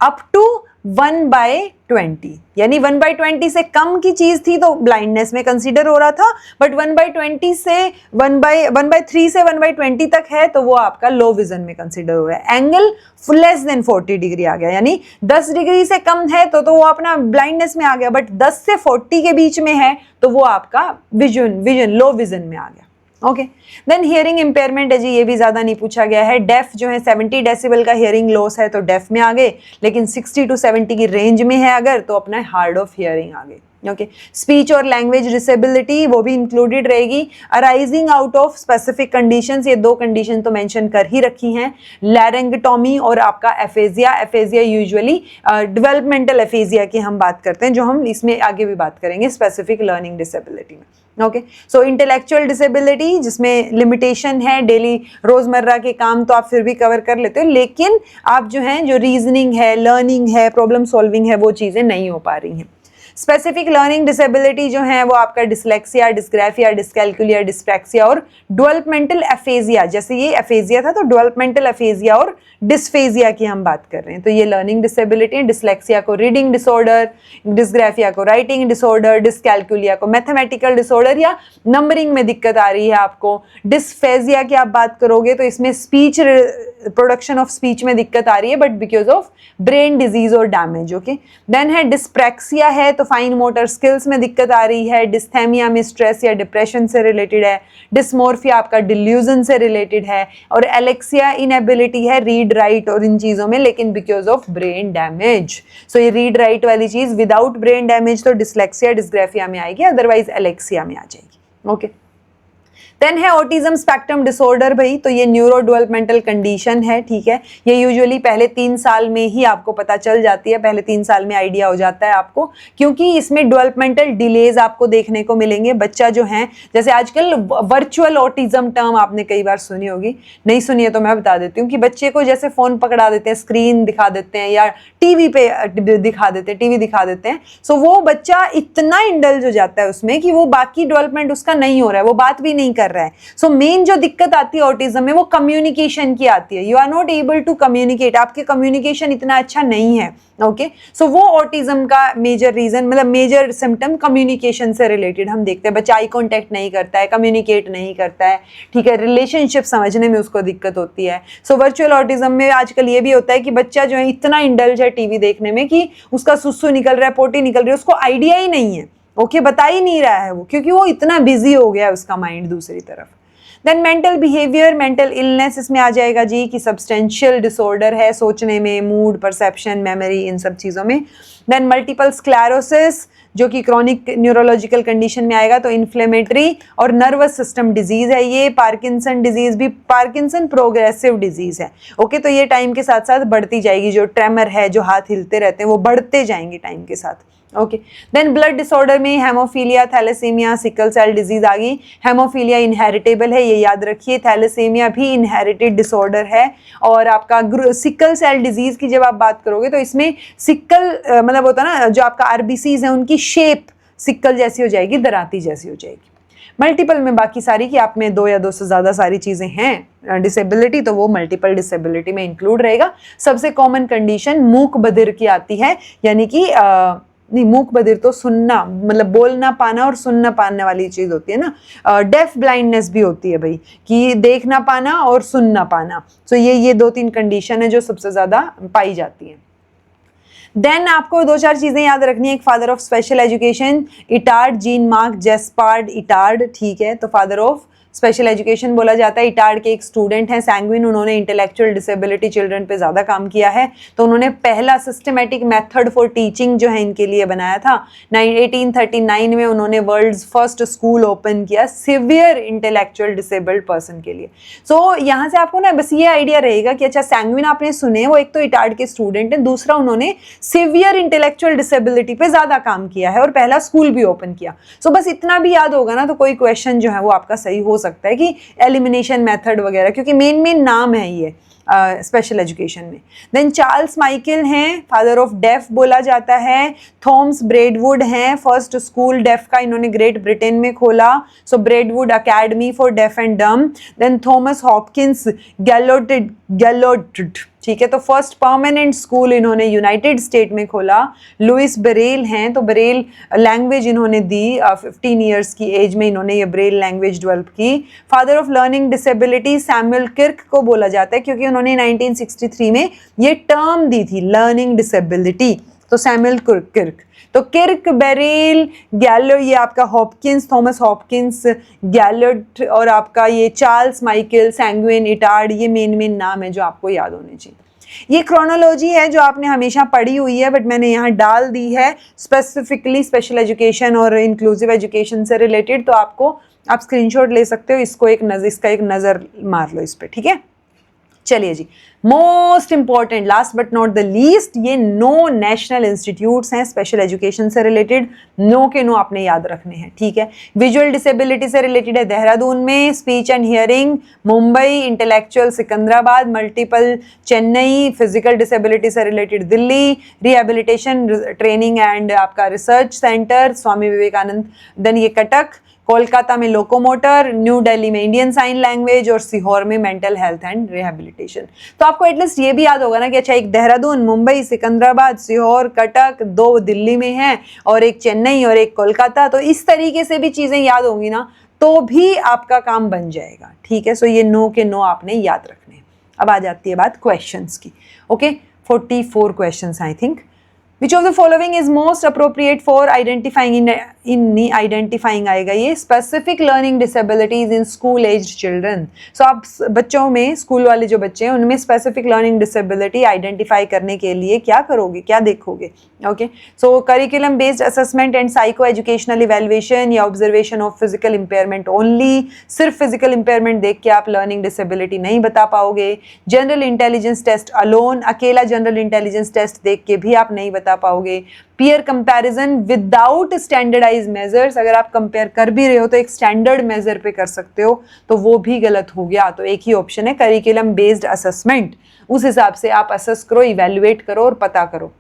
अप टू 1/20, यानी 1/20 से कम की चीज थी तो ब्लाइंडनेस में कंसीडर हो रहा था, बट 1/20 से 1/3 से 1/20 तक है तो वो आपका लो विजन में कंसीडर हो रहा है। एंगल लेस देन 40 डिग्री आ गया, यानी 10 डिग्री से कम है तो वो अपना ब्लाइंडनेस में आ गया, बट 10 से 40 के बीच में है तो वो आपका विजन लो विजन में आ गया। ओके देन हियरिंग इंपेयरमेंट है जी, ये भी ज्यादा नहीं पूछा गया है। डेफ जो है 70 डेसिबल का हियरिंग लॉस है तो डेफ में आ गए, लेकिन 60 to 70 की रेंज में है अगर तो अपना हार्ड ऑफ हियरिंग आ गए। ओके स्पीच और लैंग्वेज डिसेबिलिटी वो भी इंक्लूडेड रहेगी। Arising out of specific conditions, ये 2 कंडीशन तो मेंशन कर ही रखी हैं, लैरिंगटोमी और आपका aphasia. Aphasia usually developmental aphasia की हम बात करते हैं, जो हम इसमें आगे भी बात करेंगे स्पेसिफिक लर्निंग डिसेबिलिटी में। ओके सो इंटेलेक्चुअल डिसेबिलिटी जिसमें लिमिटेशन है, डेली रोजमर्रा के काम तो आप फिर भी कवर कर लेते हो, लेकिन आप जो हैं जो रीजनिंग है, लर्निंग है, प्रॉब्लम सॉल्विंग है, वो चीजें नहीं हो पा रही हैं। स्पेसिफिक लर्निंग डिसेबिलिटी जो है वो आपका डिसलेक्सिया, डिस्ग्राफिया, डिस्कैल्कुलिया, डिस्प्रैक्सिया और डेवलपमेंटल एफेजिया, जैसे ये एफेजिया था तो डेवलपमेंटल एफेजिया और डिस्फेजिया की हम बात कर रहे हैं, तो ये लर्निंग डिसेबिलिटी। डिसलेक्सिया को रीडिंग डिसऑर्डर, डिस्ग्राफिया को राइटिंग डिसऑर्डर, डिस्कैल्कुलिया को मैथमेटिकल डिसऑर्डर या नंबरिंग में दिक्कत आ रही है आपको। डिस्फेजिया की आप बात करोगे तो इसमें स्पीच प्रोडक्शन ऑफ स्पीच में दिक्कत आ रही है but because of brain disease और डैमेज। ओके देन है डिस्प्रैक्सिया है तो फाइन मोटर स्किल्स में दिक्कत आ रही है। डिस्थेमिया में स्ट्रेस या डिप्रेशन से रिलेटेड है। डिस्मोर्फिया आपका डिल्यूजन से रिलेटेड है और एलेक्सिया इनएबिलिटी है रीड राइट और इन चीजों में, लेकिन बिकॉज ऑफ ब्रेन डैमेज। सो ये रीड राइट वाली चीज विदाउट ब्रेन डैमेज तो डिसलेक्सिया डिस्ग्राफिया में आएगी, अदरवाइज एलेक्सिया में आ जाएगी। ओके देन है ऑटिज्म स्पेक्ट्रम डिसऑर्डर भाई, तो ये न्यूरो डेवलपमेंटल कंडीशन है, ठीक है। ये यूजुअली पहले 3 साल में ही आपको पता चल जाती है, पहले 3 साल में आइडिया हो जाता है आपको, क्योंकि इसमें डेवलपमेंटल डिलेज आपको देखने को मिलेंगे। बच्चा जो है जैसे आजकल वर्चुअल ऑटिज्म टर्म आपने कई बार सुनी होगी, नहीं सुनी है तो मैं बता देती हूँ कि बच्चे को जैसे फोन पकड़ा देते हैं, स्क्रीन दिखा देते हैं या टीवी पे दिखा देते हैं, टीवी दिखा देते हैं, सो वो बच्चा इतना इंडल्ज हो जाता है उसमें कि वो बाकी डेवलपमेंट उसका नहीं हो रहा है, वो बात भी नहीं कर रहा है। सो मेन जो दिक्कत आती है ऑटिज्म में वो कम्युनिकेशन की आती है। You are not able to communicate, आपके कम्युनिकेशन इतना अच्छा नहीं है। ओके सो वो ऑटिज्म का मेजर रीजन, मतलब मेजर सिम्टम कम्युनिकेशन से रिलेटेड हम देखते हैं। बच्चा आई कांटेक्ट नहीं करता है, कम्युनिकेट नहीं करता है, ठीक है, रिलेशनशिप समझने में उसको दिक्कत होती है। सो वर्चुअल ऑटिज्म में आजकल ये भी होता है कि बच्चा जो है इतना इंडल्ज है टीवी देखने में कि उसका सुसु निकल रहा है, पोटी निकल रही है, उसको आइडिया ही नहीं है। ओके बता ही नहीं रहा है वो, क्योंकि वो इतना बिजी हो गया है उसका माइंड दूसरी तरफ। Then mental behaviour, mental illness इसमें आ जाएगा जी कि सब्सटेंशियल डिसऑर्डर है सोचने में, मूड, परसेप्शन, मेमोरी, इन सब चीज़ों में। देन मल्टीपल स्क्लेरोसिस जो कि क्रॉनिक न्यूरोलॉजिकल कंडीशन में आएगा, तो इन्फ्लेमेटरी और नर्वस सिस्टम डिजीज है ये। पार्किंसन डिजीज भी, पार्किंसन प्रोग्रेसिव डिजीज है। ओके तो ये टाइम के साथ साथ बढ़ती जाएगी, जो ट्रेमर है, जो हाथ हिलते रहते हैं वो बढ़ते जाएंगे टाइम के साथ। ओके। देन ब्लड डिसऑर्डर में haemophilia, thalassaemia, sickle cell disease आ गई। हेमोफीलिया इनहेरिटेबल है, ये याद रखिए। थैलेसीमिया भी इनहेरिटेड डिसऑर्डर है। और आपका सिकल सेल डिजीज की जब आप बात करोगे तो इसमें सिकल मतलब होता है ना, जो आपका आरबीसीज है उनकी शेप सिकल जैसी हो जाएगी, दराती जैसी हो जाएगी। मल्टीपल में बाकी सारी कि आप में 2 या 2 से ज़्यादा सारी चीज़ें हैं डिसेबिलिटी, तो वो मल्टीपल डिसेबिलिटी में इंक्लूड रहेगा। सबसे कॉमन कंडीशन मूक बधिर की आती है, यानी कि नहीं, मूक बधिर तो सुनना मतलब बोल ना पाना और सुन ना पाने वाली चीज़ होती है ना। डेफ ब्लाइंडनेस भी होती है भाई, कि देख ना पाना और सुन ना पाना। तो ये 2-3 कंडीशन है जो सबसे ज़्यादा पाई जाती है। देन आपको 2-4 चीज़ें याद रखनी है। एक father of special education Itard, Jean Marc Gaspard Itard, ठीक है। तो फादर ऑफ स्पेशल एजुकेशन बोला जाता है। इटार्ड के एक स्टूडेंट हैं सैंग्विन, उन्होंने इंटेलेक्चुअल डिसेबिलिटी चिल्ड्रन पे ज़्यादा काम किया है, तो उन्होंने पहला सिस्टमेटिक मेथड फॉर टीचिंग जो है इनके लिए बनाया था। 1839 में उन्होंने वर्ल्ड्स फर्स्ट स्कूल ओपन किया सिवियर इंटेलेक्चुअल डिसेबल्ड पर्सन के लिए। सो यहाँ से आपको ना बस ये आइडिया रहेगा कि अच्छा सैंग्विन आपने सुने, वो एक तो इटार्ड के स्टूडेंट हैं, दूसरा उन्होंने सिवियर इंटेलेक्चुअल डिसेबिलिटी पे ज़्यादा काम किया है और पहला स्कूल भी ओपन किया। सो बस इतना भी याद होगा ना तो कोई क्वेश्चन जो है वो आपका सही हो सकता है, कि एलिमिनेशन मेथड वगैरह, क्योंकि मेन नाम है ये स्पेशल एजुकेशन में। देन चार्ल्स माइकल हैं, फादर ऑफ डेफ बोला जाता है। थॉमस ब्रेडवुड हैं, फर्स्ट स्कूल डेफ का इन्होंने ग्रेट ब्रिटेन में खोला, सो ब्रेडवुड अकेडमी फॉर डेफ एंड डम। देन थॉमस हॉपकिंस गैलोटेड, ठीक है, तो फर्स्ट परमानेंट स्कूल इन्होंने यूनाइटेड स्टेट में खोला। लुइस बरेल हैं, तो बरेल लैंग्वेज इन्होंने दी, 15 ईयर्स की एज में इन्होंने ये बरेल लैंग्वेज डेवलप की। Father of learning disability Samuel Kirk को बोला जाता है, क्योंकि उन्होंने 1963 में ये टर्म दी थी लर्निंग डिसेबिलिटी, तो सैमुअल किर्क। तो किर्क, बेरेल, गैलो, ये आपका हॉपकिंस, थॉमस हॉपकिंस, गैलोट, और आपका ये चार्ल्स माइकल, सैंग्विन, इटार्ड, ये मेन नाम है जो आपको याद होने चाहिए। ये क्रोनोलॉजी है जो आपने हमेशा पढ़ी हुई है, बट मैंने यहाँ डाल दी है स्पेसिफिकली स्पेशल एजुकेशन और इंक्लूसिव एजुकेशन से रिलेटेड, तो आप स्क्रीनशॉट ले सकते हो, इसका एक नज़र मार लो इस पर, ठीक है। चलिए जी, most important last but not the least, ये 9 नेशनल इंस्टीट्यूट्स हैं स्पेशल एजुकेशन से रिलेटेड। 9 के 9 आपने याद रखने हैं, ठीक है। विजुअल डिसेबिलिटी से रिलेटेड है देहरादून में, speech and hearing Mumbai, intellectual Secunderabad, multiple Chennai, physical disability से related Delhi, rehabilitation training and आपका research centre Swami Vivekananda, then ये कटक, कोलकाता में लोकोमोटर, न्यू दिल्ली में इंडियन साइन लैंग्वेज, और सीहोर में मेंटल हेल्थ एंड रिहेबिलिटेशन। तो आपको एटलीस्ट ये भी याद होगा ना कि अच्छा एक देहरादून, मुंबई, सिकंदराबाद, सीहोर, कटक, 2 दिल्ली में हैं और एक चेन्नई और एक कोलकाता। तो इस तरीके से भी चीज़ें याद होंगी ना तो भी आपका काम बन जाएगा, ठीक है। सो ये 9 के 9 आपने याद रखने हैं। अब आ जाती है बात क्वेश्चंस की। Okay, 44 questions I think. Which of the following is most appropriate for identifying identifying आएगा ये specific learning disabilities in school aged children। So आप बच्चों में, स्कूल वाले जो बच्चे हैं उनमें specific learning disability identify करने के लिए क्या करोगे, क्या देखोगे? Okay, so curriculum based assessment and psycho educational evaluation या observation of physical impairment only। सिर्फ physical impairment देख के आप learning disability नहीं बता पाओगे। general intelligence test alone, अकेला general intelligence test देख के भी आप नहीं बता पाओगे। Peer comparison without standardize measures, अगर आप कंपेयर कर भी रहे हो तो एक स्टैंडर्ड मेजर पे कर सकते हो, तो वो भी गलत हो गया। तो एक ही ऑप्शन है करिकुलम बेस्ड असेसमेंट, उस हिसाब से आप असेस करो, इवेल्युएट करो और पता करो।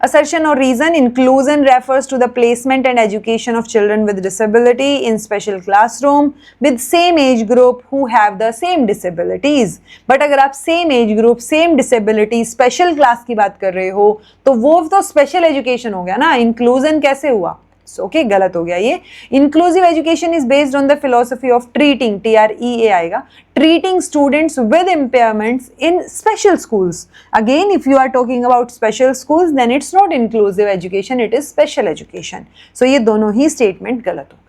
Assertion or reason, inclusion refers to the placement and education of children with disability in special classroom with same age group who have the same disabilities। But अगर आप same age group, same disability, special class की बात कर रहे हो तो वो तो special education हो गया ना, inclusion कैसे हुआ? ओके, गलत हो गया ये। Inclusive education is based on the philosophy of treating, TREA आएगा, treating students with impairments in special schools. Again if you are talking about special schools then it's not inclusive education, it is special education. So ये दोनों ही statement गलत हो गई।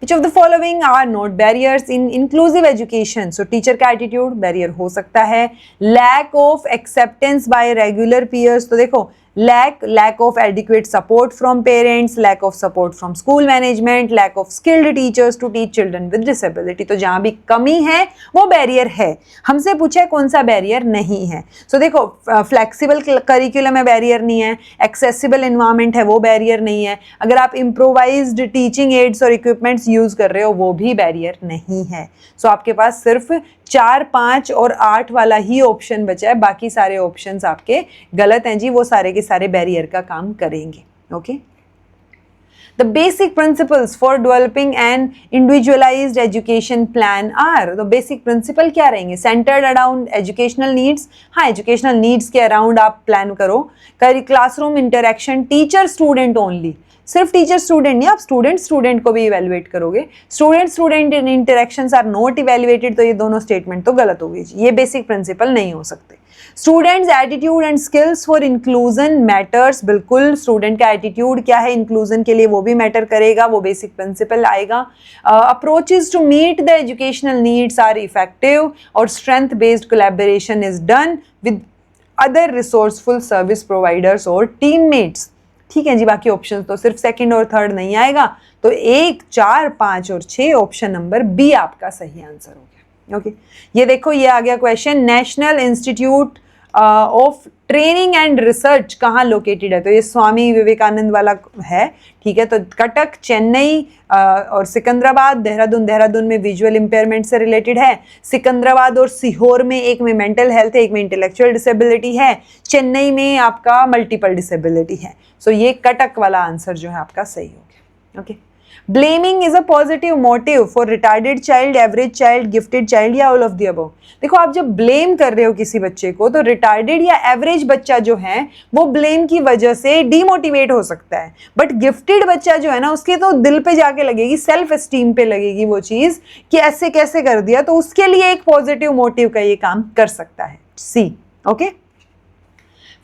Which of the following are not barriers in inclusive education? So teacher का attitude barrier हो सकता है। Lack of acceptance by regular peers, तो देखो lack of adequate support from parents, lack of support from school management, lack of skilled teachers to teach children with disability। तो जहाँ भी कमी है वो बैरियर है। हमसे पूछा है कौन सा बैरियर नहीं है। सो देखो फ्लेक्सिबल करिकुलम में बैरियर नहीं है, एक्सेसिबल एनवायरनमेंट है वो बैरियर नहीं है, अगर आप इम्प्रोवाइज्ड टीचिंग एड्स और इक्विपमेंट्स यूज कर रहे हो वो भी बैरियर नहीं है। सो आपके पास सिर्फ 4, 5 और 8 वाला ही ऑप्शन बचा है, बाकी सारे ऑप्शंस आपके गलत हैं जी, वो सारे के सारे बैरियर का काम करेंगे। Okay, The basic principles for developing an individualized education plan are, तो basic principle क्या रहेंगे? Centered around educational needs, हाँ educational needs के around आप plan करो। classroom interaction, teacher student only, सिर्फ टीचर स्टूडेंट नहीं, आप स्टूडेंट को भी इवेल्युएट करोगे। Student interactions are not evaluated, तो ये दोनों स्टेटमेंट तो गलत हो गई, ये बेसिक प्रिंसिपल नहीं हो सकते। Students attitude and skills for inclusion matters, बिल्कुल स्टूडेंट का एटीट्यूड क्या है इंक्लूजन के लिए वो भी मैटर करेगा, वो बेसिक प्रिंसिपल आएगा। Approaches to meet the educational needs are effective और strength based collaboration is done with other resourceful service providers और टीममेट्स। ठीक है जी, बाकी ऑप्शन तो सिर्फ सेकंड और थर्ड नहीं आएगा, तो 1, 4, 5 और 6 ऑप्शन नंबर बी आपका सही आंसर हो गया। ओके, ये देखो ये आ गया question, national institute of training and research कहाँ लोकेटेड है? तो ये स्वामी विवेकानंद वाला है। ठीक है, तो कटक, चेन्नई और सिकंदराबाद, देहरादून में विजुअल इम्पेयरमेंट से रिलेटेड है, सिकंदराबाद और सीहोर में एक में मेंटल हेल्थ है, एक में इंटेलेक्चुअल डिसेबिलिटी है, चेन्नई में आपका मल्टीपल डिसेबिलिटी है। सो ये कटक वाला आंसर जो है आपका सही हो गया। Okay, blaming is a positive motive for retarded child, average child, gifted child या ऑल ऑफ द अबव? देखो आप जब ब्लेम कर रहे हो किसी बच्चे को, तो रिटार्डेड या एवरेज बच्चा जो है वो ब्लेम की वजह से डीमोटिवेट हो सकता है, बट गिफ्टेड बच्चा जो है ना उसके तो दिल पे जाके लगेगी, सेल्फ एस्टीम पे लगेगी वो चीज कि ऐसे कैसे कर दिया, तो उसके लिए एक पॉजिटिव मोटिव का ये काम कर सकता है। See, okay.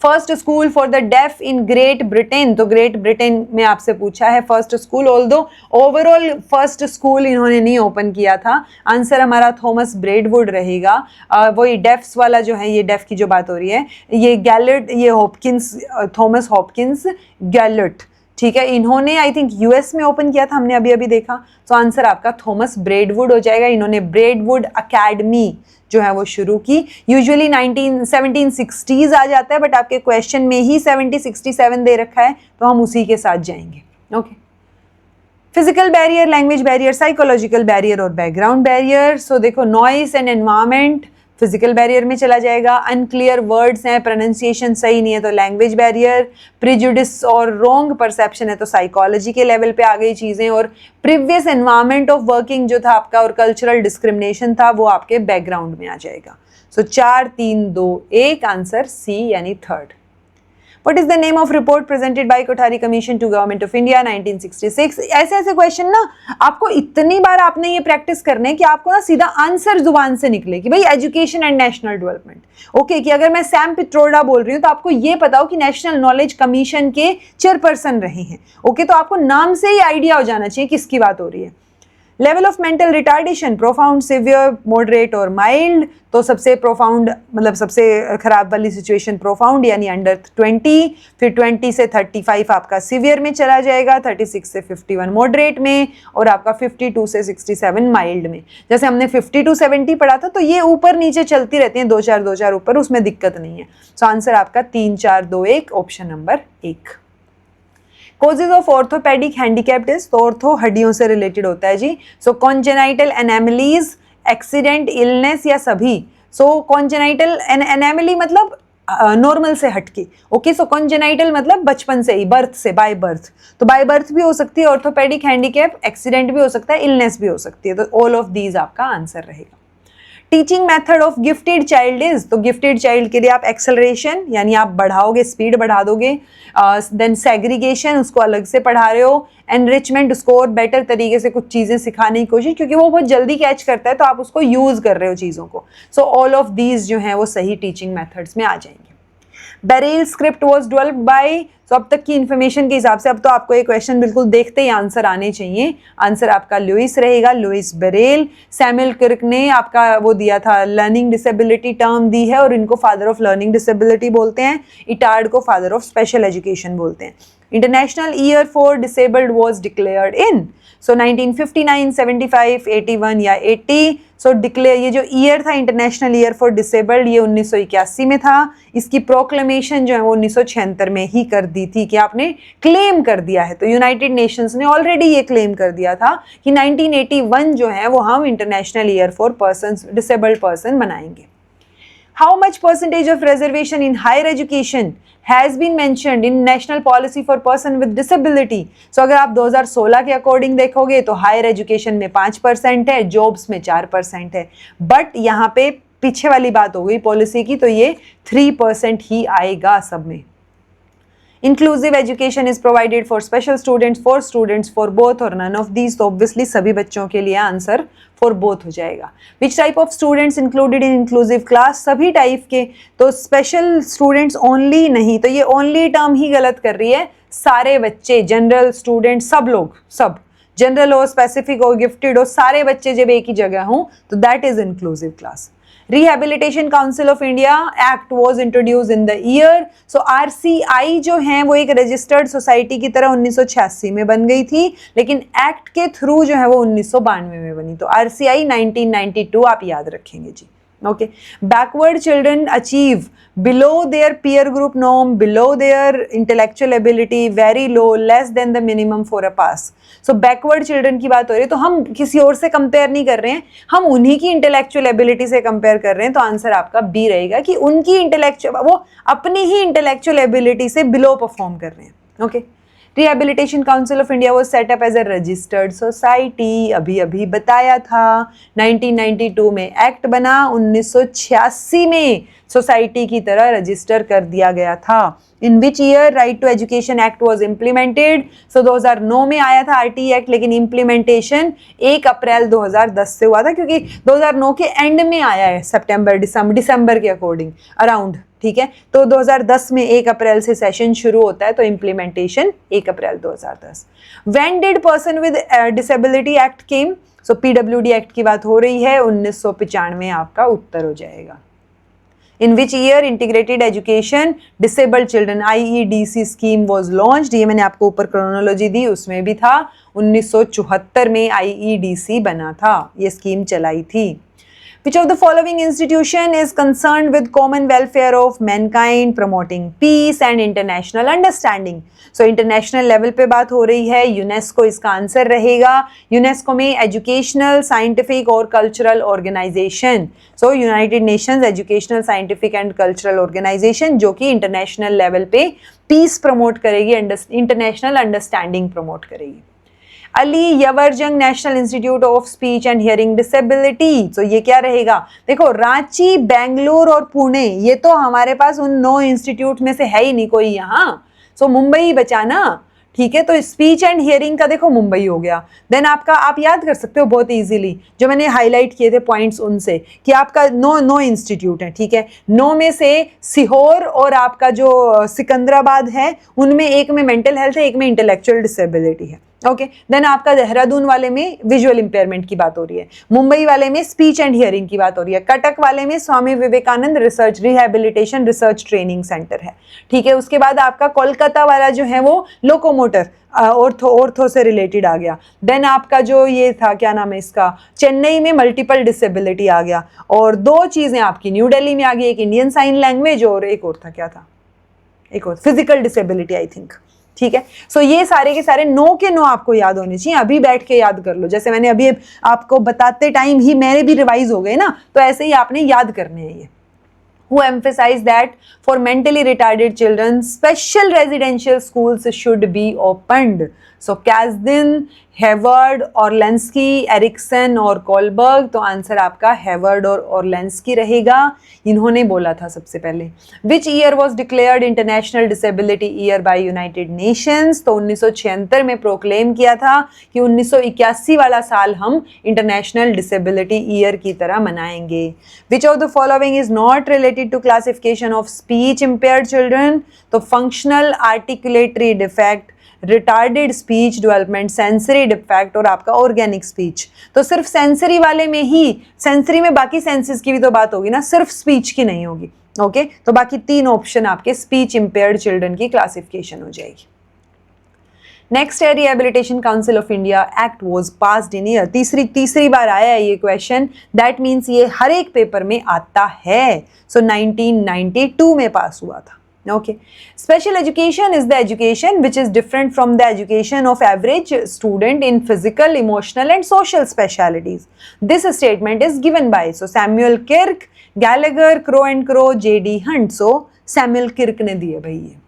First school for the deaf in Great Britain, तो ग्रेट ब्रिटेन में आपसे पूछा है first school, although overall first school इन्होंने नहीं ओपन किया था। आंसर हमारा थॉमस ब्रेडवुड रहेगा। वही डेफ्स वाला जो है, ये डेफ की जो बात हो रही है, ये गैलेट, ये हॉपकिंस, थॉमस हॉपकिंस गैलेट, ठीक है, इन्होंने आई थिंक यूएस में ओपन किया था, हमने अभी अभी देखा। तो आंसर आपका थॉमस ब्रेडवुड हो जाएगा। इन्होंने ब्रेडवुड अकेडमी जो है वो शुरू की। यूजुअली 1760s आ जाता है, बट आपके क्वेश्चन में ही 7067 दे रखा है, तो हम उसी के साथ जाएंगे। Okay, physical barrier, language barrier, psychological barrier और बैकग्राउंड बैरियर। सो देखो noise and environment physical barrier में चला जाएगा। अनक्लियर वर्ड्स हैं, प्रोनाउंसिएशन सही नहीं है तो लैंग्वेज बैरियर। प्रिजुडिस और रॉन्ग परसेप्शन है तो साइकोलॉजी के लेवल पे आ गई चीज़ें। और प्रीवियस एनवायरनमेंट ऑफ वर्किंग जो था आपका और कल्चरल डिस्क्रिमिनेशन था वो आपके बैकग्राउंड में आ जाएगा। सो 4, 3, 2, 1 आंसर सी यानी third. What is the name of report presented by Kothari commission to government of India 1966? ऐसे क्वेश्चन ना आपको इतनी बार आपने ये प्रैक्टिस करने हैं कि आपको ना सीधा आंसर जुबान से निकले कि भाई education and national development. Okay, कि अगर मैं सैम पित्रोडा बोल रही हूँ तो आपको ये पता हो कि नेशनल नॉलेज कमीशन के चेयरपर्सन रहे हैं। ओके, तो आपको नाम से ही आइडिया हो जाना चाहिए किसकी बात हो रही है। Level of mental retardation, profound, severe, moderate और माइल्ड। तो सबसे प्रोफाउंड मतलब सबसे खराब वाली सिचुएशन प्रोफाउंड यानी अंडर 20, फिर 20 से 35 आपका सिवियर में चला जाएगा, 36 से 51 मॉडरेट में और आपका 52 से 67 माइल्ड में। जैसे हमने 50 to 70 पढ़ा था, तो ये ऊपर नीचे चलती रहती हैं, 2-4 ऊपर, उसमें दिक्कत नहीं है। सो आंसर आपका 3, 4, 2, 1 option number 1। Causes of orthopaedic handicapped is, तो ऑर्थो हड्डियों से रिलेटेड होता है जी। सो कॉन्जेनाइटल एनामलीज, एक्सीडेंट, इलनेस या सभी। सो कॉन्जेनाइटल एनामली मतलब नॉर्मल से हटके। ओके, सो कॉन्जेनाइटल मतलब बचपन से ही, बर्थ से, बाय बर्थ। तो बाय बर्थ भी हो सकती है ऑर्थोपेडिक हैंडीकैप, एक्सीडेंट भी हो सकता है, इलनेस भी हो सकती है। तो ऑल ऑफ दीज आपका आंसर रहेगा। Teaching method of gifted child is, तो गिफ्टेड चाइल्ड के लिए आप एक्सेलरेशन यानी आप बढ़ाओगे, स्पीड बढ़ा दोगे। देन सेग्रीगेशन, उसको अलग से पढ़ा रहे हो। एनरिचमेंट, उसको और बेटर तरीके से कुछ चीज़ें सिखाने की कोशिश, क्योंकि वो बहुत जल्दी कैच करता है तो आप उसको यूज़ कर रहे हो चीज़ों को। सो ऑल ऑफ दीज जो हैं वो सही टीचिंग मेथड्स में आ जाएंगे। बेरेल स्क्रिप्ट वॉज डेवलप्ड बाय, तो अब तक की इन्फॉर्मेशन के हिसाब से अब तो आपको ये क्वेश्चन बिल्कुल देखते ही आंसर आने चाहिए। आंसर आपका लुइस रहेगा, लुइस बेरेल। सैमुअल क्रिक ने आपका वो दिया था, लर्निंग डिसेबिलिटी टर्म दी है और इनको फादर ऑफ लर्निंग डिसेबिलिटी बोलते हैं। इटार्ड को फादर ऑफ स्पेशल एजुकेशन बोलते हैं। International year for disabled was declared इन 1959, 75, 81 या 80। डिक्लेयर, ये जो ईयर था इंटरनेशनल ईयर फॉर डिसेबल्ड, ये 1981 में था। इसकी प्रोक्लेमेशन जो है वो 1976 में ही कर दी थी कि आपने क्लेम कर दिया है। तो यूनाइटेड नेशंस ने ऑलरेडी ये क्लेम कर दिया था कि 1981 जो है वो हम international year for persons, disabled person बनाएंगे। How much percentage of reservation in higher education has been mentioned in national policy for person with disability? So अगर आप 2016 के अकॉर्डिंग देखोगे तो हायर एजुकेशन में 5% है, जॉब्स में 4% है, बट यहाँ पे पीछे वाली बात हो गई पॉलिसी की, तो ये 3% ही आएगा सब में। Inclusive education is provided for special students for both और नन ऑफ दीज, तो ऑब्वियसली सभी बच्चों के लिए आंसर फॉर बोथ हो जाएगा। Which type of students included in inclusive class, सभी टाइप के, तो स्पेशल स्टूडेंट्स ओनली नहीं, तो ये ओनली टर्म ही गलत कर रही है। सारे बच्चे, जनरल स्टूडेंट, सब लोग, सब जनरल हो, स्पेसिफिक हो, गिफ्टेड हो, सारे बच्चे जब एक ही जगह हों तो that is inclusive class. Rehabilitation council of India act was introduce in the year, so RCI जो है वो एक रजिस्टर्ड सोसाइटी की तरह 1986 में बन गई थी, लेकिन एक्ट के थ्रू जो है वो 1992 में बनी। तो आरसीआई 1992 आप याद रखेंगे जी। Okay, backward children achieve below their peer group norm, below their intellectual ability, very low, less than the minimum for a pass. So backward children की बात हो रही है, तो हम किसी और से कंपेयर नहीं कर रहे हैं, हम उन्हीं की इंटेलेक्चुअल एबिलिटी से कंपेयर कर रहे हैं। तो आंसर आपका बी रहेगा कि उनकी इंटेलेक्चुअल, वो अपनी ही इंटेलेक्चुअल एबिलिटी से बिलो परफॉर्म कर रहे हैं। Okay, rehabilitation council of India was set up as a registered society, अभी अभी बताया था। 1992 में एक्ट बना, 1986 में सोसाइटी की तरह रजिस्टर कर दिया गया था। In which year right to education act was implemented, so 2009 में आया था आरटी एक्ट, लेकिन इम्प्लीमेंटेशन 1 अप्रैल 2010 से हुआ था, क्योंकि 2009 के एंड में आया है, सितंबर दिसंबर के अकॉर्डिंग अराउंड, ठीक है। तो 2010 में 1 अप्रैल से सेशन शुरू होता है, तो implementation 1 April 2010। When did person with disability act came, so PWD act की बात हो रही है, 1995 आपका उत्तर हो जाएगा। In which year integrated education disabled children IEDC scheme was launched, ये मैंने आपको ऊपर क्रोनोलॉजी दी, उसमें भी था 1974 में IEDC बना था, ये स्कीम चलाई थी। Which of the following institution is concerned with common welfare of mankind, promoting peace and international understanding? So international level पे बात हो रही है, यूनेस्को इसका आंसर रहेगा। यूनेस्को में एजुकेशनल, साइंटिफिक और cultural organisation, so United Nations educational, scientific and cultural organisation, जो कि इंटरनेशनल लेवल पे पीस प्रमोट करेगी, इंटरनेशनल अंडरस्टैंडिंग प्रमोट करेगी। Ali यवरजंग national institute of speech and hearing disability, तो ये क्या रहेगा, देखो रांची, बेंगलुरु और पुणे, ये तो हमारे पास उन 9 इंस्टीट्यूट में से है ही नहीं कोई यहाँ, सो मुंबई बचा ना, ठीक है। तो स्पीच एंड हियरिंग का देखो मुंबई हो गया। देन आपका, आप याद कर सकते हो बहुत इजीली, जो मैंने हाईलाइट किए थे पॉइंट्स उनसे, कि आपका 9 इंस्टीट्यूट है, ठीक है। 9 में से सीहोर और आपका जो सिकंदराबाद है, उनमें एक में मेंटल हेल्थ है, एक में इंटेलेक्चुअल डिसेबिलिटी है। ओके, देन आपका देहरादून वाले में विजुअल इंपेयरमेंट की बात हो रही है, मुंबई वाले में स्पीच एंड हियरिंग की बात हो रही है, कटक वाले में Swami Vivekananda research rehabilitation research training centre है, ठीक है। उसके बाद आपका कोलकाता वाला जो है वो लोकोमोटर ऑर्थो से रिलेटेड आ गया। देन आपका जो ये था, क्या नाम है इसका, चेन्नई में मल्टीपल डिसेबिलिटी आ गया, और 2 चीजें आपकी न्यू दिल्ली में आ गई, एक इंडियन साइन लैंग्वेज और एक और था, क्या था, एक और फिजिकल डिसेबिलिटी आई थिंक, ठीक है। सो ये सारे के सारे 9 के 9 आपको याद होने चाहिए, अभी बैठ के याद कर लो, जैसे मैंने अभी आपको बताते टाइम ही मेरे भी रिवाइज हो गए ना, तो ऐसे ही आपने याद करने हैं ये। Who emphasized that for mentally retarded children, special residential schools should be opened. So Kasdan, Hayward, Orlansky, Erikson और कोलबर्ग, तो आंसर आपका हेवर्ड और ऑर्लेंस्की रहेगा, इन्होंने बोला था सबसे पहले। Which year was declared international disability year by United Nations, तो 1976 में प्रोक्लेम किया था कि 1981 वाला साल हम इंटरनेशनल डिसेबिलिटी ईयर की तरह मनाएंगे। Which of the following is not related related to classification of speech impaired children, तो functional articulatory defect, retarded speech development, sensory defect और आपका ऑर्गेनिक स्पीच। तो सिर्फ सेंसरी वाले में ही, सेंसरी में बाकी सेंसेस की भी तो बात होगी ना, सिर्फ स्पीच की नहीं होगी। ओके, तो बाकी 3 ऑप्शन आपके स्पीच इंपेयर्ड चिल्ड्रन की क्लासिफिकेशन हो जाएगी। नेक्स्ट है rehabilitation council of India act was passed in year. तीसरी बार आया है ये क्वेश्चन, दैट मीन्स ये हर एक पेपर में आता है। सो 1992 में पास हुआ था। Okay, special education is the education which is different from the education of average student in physical, emotional and social specialities. This statement is given by Samuel Kirk, Gallagher, Crow and Crow, J.D. Hunt. So Samuel Kirk ने दिए भाई ये।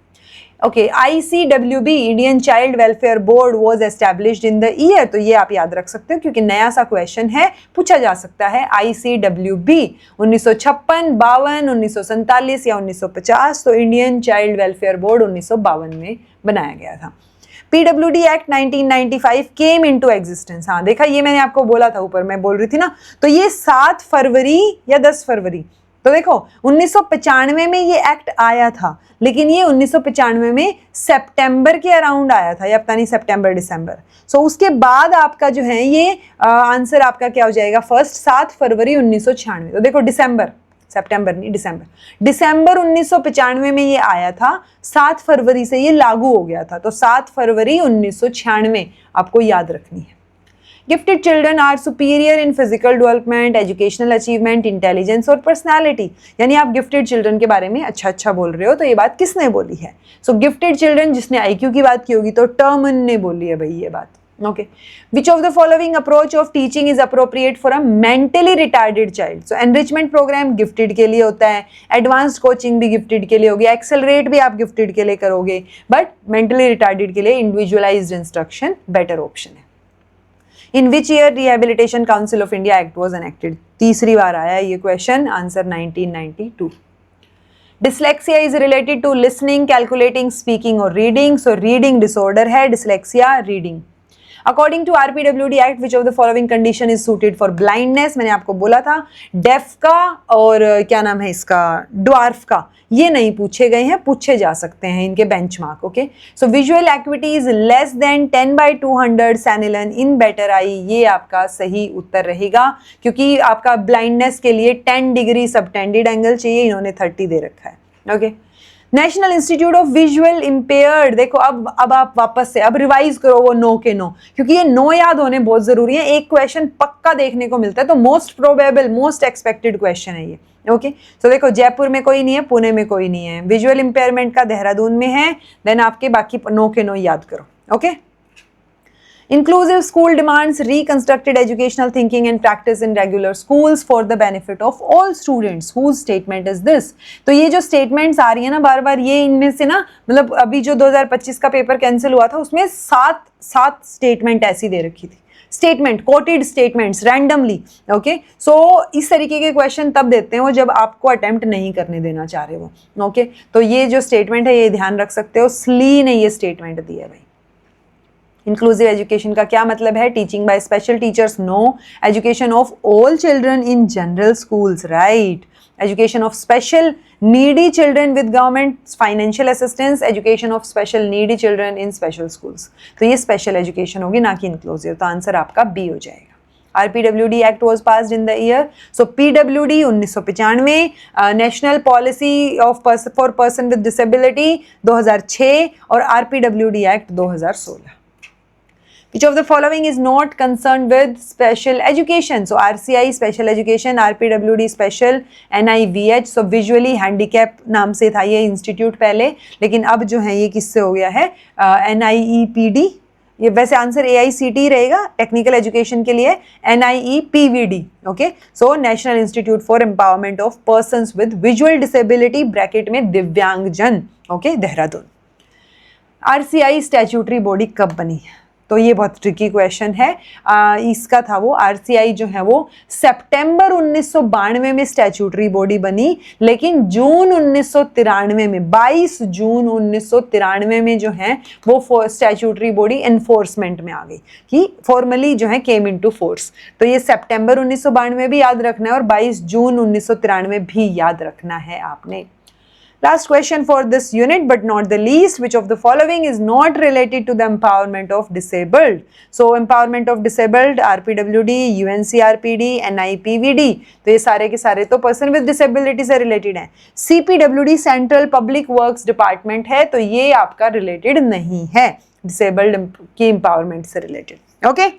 Okay, ICWB Indian Child Welfare Board was established in the year। तो ये आप याद रख सकते हो क्योंकि नया सा क्वेश्चन है, पूछा जा सकता है। ICWB 1956, 52, 1947 या 1950। तो इंडियन चाइल्ड वेलफेयर बोर्ड 1952 में बनाया गया था। PWD act 1995 came into existence. हाँ देखा, ये मैंने आपको बोला था, ऊपर मैं बोल रही थी ना। तो ये 7 फरवरी या 10 फरवरी, तो देखो 1995 में ये एक्ट आया था, लेकिन ये 1995 में सितंबर के अराउंड आया था, या पता नहीं सितंबर दिसंबर। सो उसके बाद आपका जो है ये आंसर आपका क्या हो जाएगा, फर्स्ट 7 फरवरी 1996। तो देखो दिसंबर, सितंबर नहीं दिसंबर 1995 में ये आया था, 7 फरवरी से ये लागू हो गया था। तो 7 फरवरी 1996 आपको याद रखनी है। Gifted children are superior in physical development, educational achievement, intelligence और personality। यानी आप गिफ्टेड चिल्ड्रन के बारे में अच्छा बोल रहे हो, तो ये बात किसने बोली है? सो गिफ्टेड चिल्ड्रन, जिसने IQ की बात की होगी तो टर्मन ने बोली है भाई ये बात। Okay, which of the following approach of teaching is appropriate for a mentally retarded child? So enrichment program gifted के लिए होता है, advanced coaching भी gifted के लिए होगी, accelerate भी आप gifted के लिए करोगे, but mentally retarded के लिए individualized instruction better option है। In which year Rehabilitation Council of India Act was enacted? तीसरी बार आया ये question, answer 1992। Dyslexia is related to listening, calculating, speaking और reading. So reading disorder है dyslexia, reading। According to RPWD Act, which of the following condition is suited for blindness? मैंने आपको बोला था def का और क्या नाम है इसका, ड्वार्फ का, ये नहीं पूछे गए हैं, पूछे जा सकते हैं इनके benchmark. Okay, so visual activity is less than 10/200 Snellen in better eye, ये आपका सही उत्तर रहेगा, क्योंकि आपका ब्लाइंडनेस के लिए 10 डिग्री सबटेंडेड एंगल चाहिए, इन्होंने 30 दे रखा है। Okay, national institute of visual impaired, देखो अब आप वापस से अब रिवाइज करो वो 9 के 9, क्योंकि ये 9 याद होने बहुत जरूरी है। एक क्वेश्चन पक्का देखने को मिलता है, तो most probable, most expected question है ये। ओके, तो देखो जयपुर में कोई नहीं है, पुणे में कोई नहीं है, विजुअल इंपेयरमेंट का देहरादून में है, देन आपके बाकी 9 के 9 याद करो। Okay, inclusive school demands reconstructed educational thinking and practice in regular schools for the benefit of all students. Whose statement is this? तो ये जो statements आ रही है ना बार बार, ये इनमें से ना, मतलब अभी जो 2025 का पेपर कैंसिल हुआ था उसमें 7 स्टेटमेंट ऐसी दे रखी थी, statement, quoted statements randomly. Okay, so इस तरीके के क्वेश्चन तब देते हैं वो जब आपको अटेम्प्ट नहीं करने देना चाह रहे वो। ओके, तो ये जो स्टेटमेंट है ये ध्यान रख सकते हो, स्ली ने ये स्टेटमेंट दी है भाई। इंक्लूसिव एजुकेशन का क्या मतलब है? Teaching by special teachers, no. Education of all children in general schools, right. Education of special needy children with government financial assistance, education of special needy children in special schools. तो ये special education होगी, ना कि inclusive. तो answer आपका B हो जाएगा। RPWD act was passed in the year, so PWD 1995, national policy of for person with disability 2006 और RPWD act 2016। Which of the following is not concerned with special education? So RCI special education, RPWD special, NIVH so visually handicap नाम से था ये institute पहले, लेकिन अब जो है ये किससे हो गया है, NIEPD। ये वैसे आंसर AICT रहेगा टेक्निकल एजुकेशन के लिए, NIEPVD। Okay, so national institute for empowerment of persons with visual disability, bracket में दिव्यांगजन। Okay, Dehradun. RCI statutory body कब बनी? तो ये बहुत ट्रिकी क्वेश्चन है। इसका था वो आरसीआई जो है वो सितंबर 1992 में स्टैट्यूटरी बॉडी बनी, लेकिन जून 1993 में 22 जून 1993 में जो है वो स्टैट्यूटरी बॉडी एनफोर्समेंट में आ गई कि फॉर्मली जो है केम इनटू फोर्स। तो ये सितंबर 1992 भी याद रखना है और 22 जून 1993 भी याद रखना है आपने। Last question for this unit, but not the least, which of the following is not related to the empowerment of disabled? So empowerment of disabled, RPWD, UNCRPD, NIPVD, तो ये सारे के सारे तो person with disability से related हैं। CPWD Central Public Works Department है, तो ये आपका related नहीं है disabled की empowerment से related। Okay?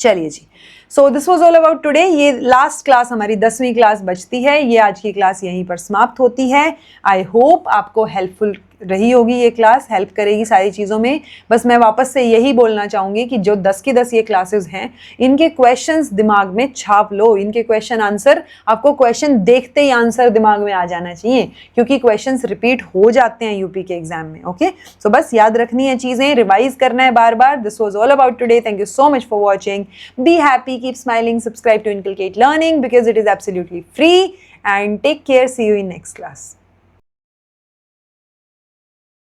चलिए जी, so this was all about today. ये लास्ट क्लास हमारी 10वीं क्लास बचती है, ये आज की क्लास यहीं पर समाप्त होती है। आई होप आपको हेल्पफुल रही होगी ये क्लास, हेल्प करेगी सारी चीज़ों में। बस मैं वापस से यही बोलना चाहूँगी कि जो 10 की 10 ये क्लासेस हैं, इनके क्वेश्चंस दिमाग में छाप लो, इनके क्वेश्चन आंसर, आपको क्वेश्चन देखते ही आंसर दिमाग में आ जाना चाहिए, क्योंकि क्वेश्चंस रिपीट हो जाते हैं यूपी के एग्जाम में। ओके, सो बस याद रखनी है चीज़ें, रिवाइज करना है बार बार। This was all about today. Thank you so much for watching. Be happy, keep smiling, subscribe to inculcate learning because it is absolutely free, and take care. See you in next class.